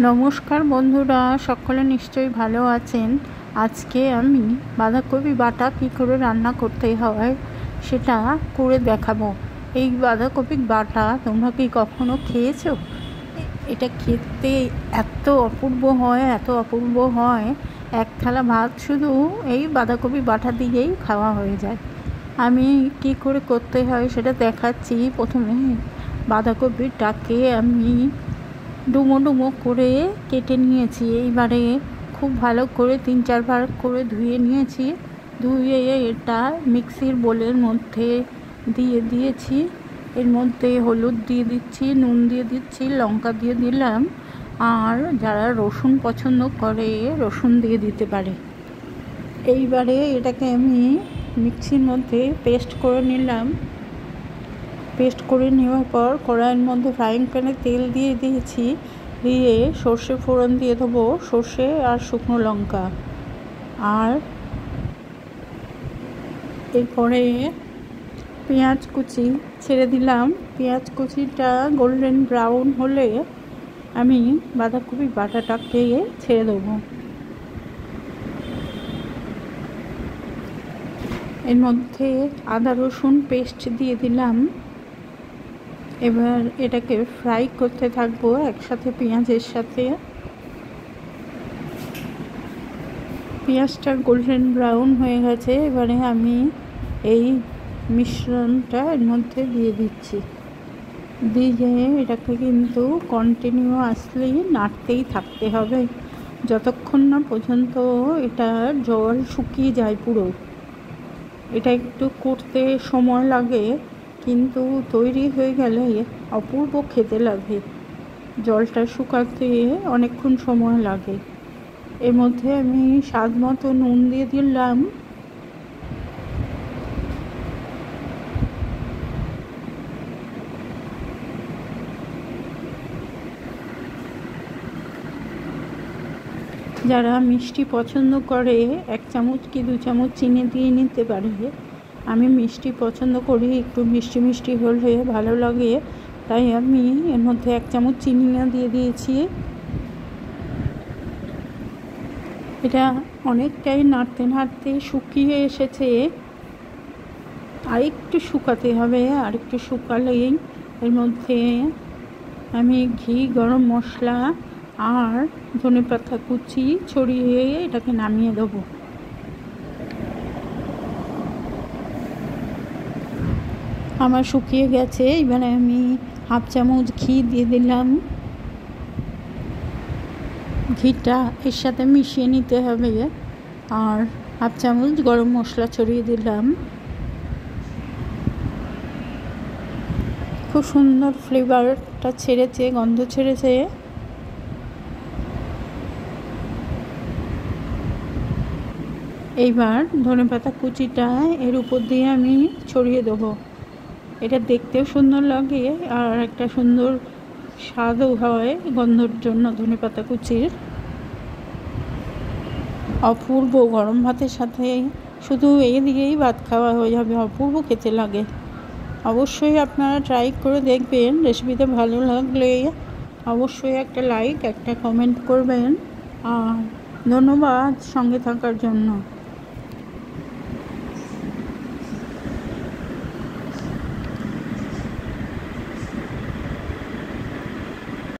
নমস্কার বন্ধুরা, সকলে নিশ্চয়ই ভালো আছেন। আজকে আমি বাঁধাকপি বাটা কী করে রান্না করতে হয় সেটা করে দেখাবো। এই বাঁধাকপি বাটা তোমরা কি কখনো খেয়েছো? এটা খেতে এত অপূর্ব হয়, এক থালা ভাত শুধু এই বাঁধাকপি বাটা দিয়েই খাওয়া হয়ে যায়। আমি কি করে করতে হয় সেটা দেখাচ্ছি। প্রথমে বাঁধাকপিটাকে আমি ডুমো ডুমো করে কেটে নিয়েছি। এইবারে খুব ভালো করে 3-4 বার করে ধুয়ে নিয়েছি। ধুয়ে এটা মিক্সির বোলের মধ্যে দিয়ে দিয়েছি। এর মধ্যে হলুদ দিয়ে দিচ্ছি, নুন দিয়ে দিচ্ছি, লঙ্কা দিয়ে দিলাম, আর যারা রসুন পছন্দ করে রসুন দিয়ে দিতে পারে। এইবারে এটাকে আমি মিক্সির মধ্যে পেস্ট করে নিলাম। পেস্ট করে নেওয়ার পর কড়াইয়ের মধ্যে ফ্রাইং প্যানে তেল দিয়ে দিয়েছি। দিয়ে সর্ষে ফোড়ন দিয়ে দেবো, সর্ষে আর শুকনো লঙ্কা। আর এরপরে পেঁয়াজ কুচি ছেড়ে দিলাম। পেঁয়াজ কুচিটা গোল্ডেন ব্রাউন হলে আমি বাঁধাকপি বাটাটাকে ছেড়ে দেবো। এর মধ্যে আদা রসুন পেস্ট দিয়ে দিলাম। এবার এটাকে ফ্রাই করতে থাকবো একসাথে পেঁয়াজের সাথে। পেঁয়াজটা গোল্ডেন ব্রাউন হয়ে গেছে। এবারে আমি এই মিশ্রণটা এর মধ্যে দিয়ে দিচ্ছি। দিয়ে এটাকে কিন্তু কন্টিনিউয়াসলি নাড়তেই থাকতে হবে যতক্ষণ না পর্যন্ত এটা জল শুকিয়ে যায় পুরো। এটা একটু করতে সময় লাগে, কিন্তু তৈরি হয়ে গেলে অপূর্ব খেতে লাগে। জলটা শুকাতে অনেকক্ষণ সময় লাগে। এর মধ্যে আমি স্বাদ মতো নুন দিয়ে দিলাম। যারা মিষ্টি পছন্দ করে 1 চামচ কি 2 চামচ চিনি দিয়ে নিতে পারে। আমি মিষ্টি পছন্দ করি, একটু মিষ্টি মিষ্টি হলে ভালো লাগে, তাই আমি এর মধ্যে 1 চামচ চিনি দিয়ে দিয়েছি। এটা অনেকটাই নাড়তে নাড়তে শুকিয়ে এসেছে। আর একটু শুকাতে হবে, আর একটু শুকালেই এর মধ্যে আমি ঘি, গরম মশলা আর ধনেপাতা কুচি ছড়িয়ে এটাকে নামিয়ে দেবো। আমার শুকিয়ে গেছে। এবারে আমি 1/2 চামচ ঘি দিয়ে দিলাম। ঘিটা এর সাথে মিশিয়ে নিতে হবে। আর 1/2 চামচ গরম মশলা ছড়িয়ে দিলাম। খুব সুন্দর ফ্লেভারটা ছেড়েছে, গন্ধ ছেড়েছে। এইবার ধনেপাতা কুচিটা এর উপর দিয়ে আমি ছড়িয়ে দেবো। এটা দেখতেও সুন্দর লাগে আর একটা সুন্দর স্বাদও হয় গন্ধর জন্য ধনেপাতা কুচির। অপূর্ব গরম ভাতের সাথে শুধু এই দিয়েই ভাত খাওয়া হয়ে যাবে, অপূর্ব খেতে লাগে। অবশ্যই আপনারা ট্রাই করে দেখবেন। রেসিপিটা ভালো লাগলে অবশ্যই একটা লাইক, একটা কমেন্ট করবেন। আর ধন্যবাদ সঙ্গে থাকার জন্য।